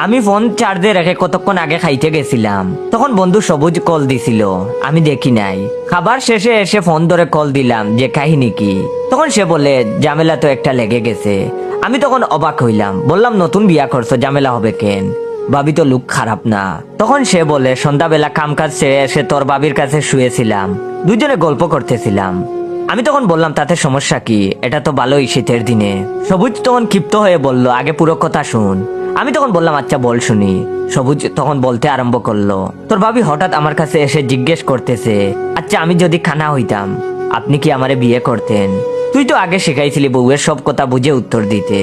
আমি ফোন চার্জে রেখে কতক্ষণ আগে খাইতে গেছিলাম, তখন বন্ধু সবুজ কল দিছিল, আমি দেখি নাই। খাবার শেষে এসে ফোন ধরে কল দিলাম যে কাহিনী কি। তখন সে বলে ঝামেলা তো একটা লেগে গেছে। আমি তখন অবাক হইলাম, বললাম নতুন বিয়া করছো, ঝামেলা হবে কেন? ভাবি তো লুক খারাপ না। তখন সে বলে সন্ধ্যাবেলা কাম কাজ সেরে এসে তোর বাবির কাছে শুয়েছিলাম, দুজনে গল্প করতেছিলাম। আমি তখন বললাম তাতে সমস্যা কি, এটা তো ভালোই শীতের দিনে। সবুজ তখন ক্ষিপ্ত হয়ে বলল আগে পুরো কথা শুন। আমি তখন বললাম আচ্ছা বল শুনি। সবুজ তখন বলতে আরম্ভ করলো, তোর ভাবি হঠাৎ আমার কাছে এসে জিজ্ঞেস করতেছে, আচ্ছা আমি যদি খানা হইতাম আপনি কি আমারে বিয়ে করতেন? তুই তো আগে শিখাইছিলি বউয়ের সব কথা বুঝে উত্তর দিতে।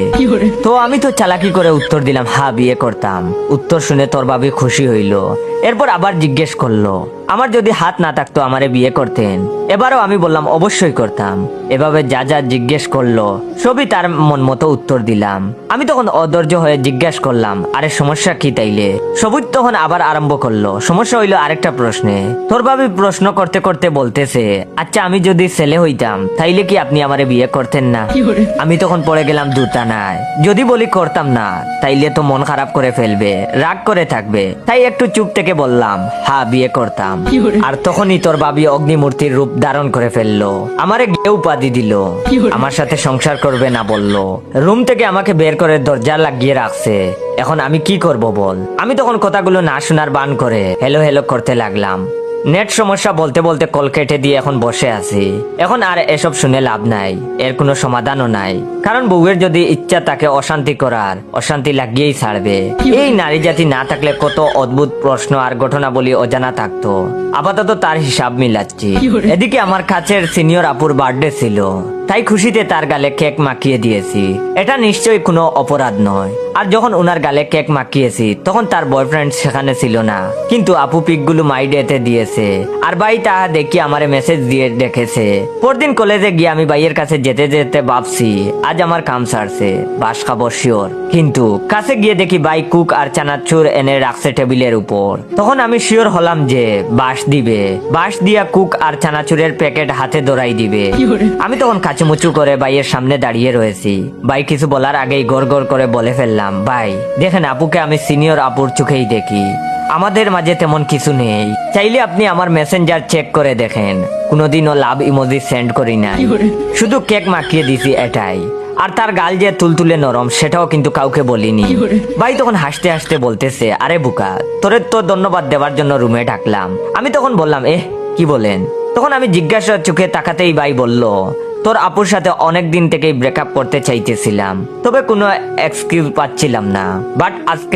তো আমি তো চালাকি করে উত্তর দিলাম হ্যাঁ বিয়ে করতাম। উত্তর শুনে তোর ভাবি খুশি হইল। এরপর আবার জিজ্ঞেস করলো, আমার যদি হাত না থাকতো আমারে বিয়ে করতেন? এবারও আমি বললাম অবশ্যই করতাম। এভাবে যা যা জিজ্ঞেস করলো সবই তার মন মতো উত্তর দিলাম। আমি তখন অধৈর্য হয়ে জিজ্ঞেস করলাম আরে সমস্যা কি তাইলে? সবুজ তখন আবার আরম্ভ করলো, সমস্যা হইলো আরেকটা প্রশ্নে। তোর ভাবি প্রশ্ন করতে করতে বলতেছে, আচ্ছা আমি যদি ছেলে হইতাম তাইলে কি আপনি আমারে বিয়ে করতেন না? আমি তখন পড়ে গেলাম দুটা নাই। যদি বলি করতাম না তাইলে তো মন খারাপ করে ফেলবে, রাগ করে থাকবে, তাই একটু চুপ থেকে বললাম হ্যাঁ বিয়ে করতাম। আর তখনই তোর ভাবি অগ্নিমূর্তির রূপ ধারণ করে ফেললো, আমারে গে উপাধি দিল, আমার সাথে সংসার করবে না বললো, রুম থেকে আমাকে বের করে দরজা লাগিয়ে রাখছে। এখন আমি কি করব বল? আমি তখন কথাগুলো না শোনার বান করে হেলো হেলো করতে লাগলাম। নেট সমস্যা বলতে বলতে কল কেটে দিয়ে এখন বসে আছি। এখন আর এসব শুনে লাভ নাই, এর কোনো সমাধানও নাই। কারণ বউয়ের যদি ইচ্ছা তাকে অশান্তি করার, অশান্তি লাগিয়েই ছাড়বে। এই নারী জাতি না থাকলে কত অদ্ভুত প্রশ্ন আর ঘটনা বলি অজানা থাকতো। আপাতত তার হিসাব মিলাচ্ছি। এদিকে আমার কাছের সিনিয়র আপুর বার্থডে ছিল, তাই খুশিতে তার গালে কেক মাখিয়ে দিয়েছি। এটা নিশ্চয়ই কোনো অপরাধ নয়। আর যখন ওনার গালে কেক মাখিয়েছি তখন তার বয়ফ্রেন্ড সেখানে ছিল না, কিন্তু আপু পিকগুলো মাইডেতে দিয়েছে। আর ভাই তাহা দেখি আমারে মেসেজ দিয়ে দেখেছে। পরদিন কলেজে গিয়ে আমি ভাইয়ের কাছে যেতে যেতে ভাবছি আজ আমার কাম সারছে, বাস খাবো শিওর। কিন্তু কাছে গিয়ে দেখি ভাই কুক আর চানাচুর এনে রাখছে টেবিলের উপর। তখন আমি শিওর হলাম যে বাস দিবে, বাস দিয়া কুক আর চানাচুরের প্যাকেট হাতে ধরাই দিবে। আমি তখন কাচুমুচু করে ভাইয়ের সামনে দাঁড়িয়ে রয়েছি। ভাই কিছু বলার আগেই গড় গড় করে বলে ফেললাম, ভাই দেখেন আপুকে আমি সিনিয়র আপুর চোখেই দেখি, আমাদের মাঝে তেমন কিছু নেই। চাইলে আপনি আমার মেসেঞ্জার চেক করে দেখেন, কোনোদিনও লাভ ইমোজি সেন্ড করি নাই, শুধু কেক মাখিয়ে দিছি এটাই। আর তার গাল যে তুলতুলে নরম সেটাও কিন্তু কাউকে বলিনি। ভাই তখন হাসতে হাসতে বলতেছে, আরে বুকা তোরে তো ধন্যবাদ দেওয়ার জন্য রুমে ডাকলাম। আমি তখন বললাম কি বলেন? তখন আমি জিজ্ঞাসা চোখে তাকাতেই ভাই বলল, তোর আপুর সাথে অনেক দিন থেকেই ব্রেকআপ করতে চাইতেছিলাম, তবে কোনো এক্সকিউজ পাচ্ছিলাম না, বাট আজকে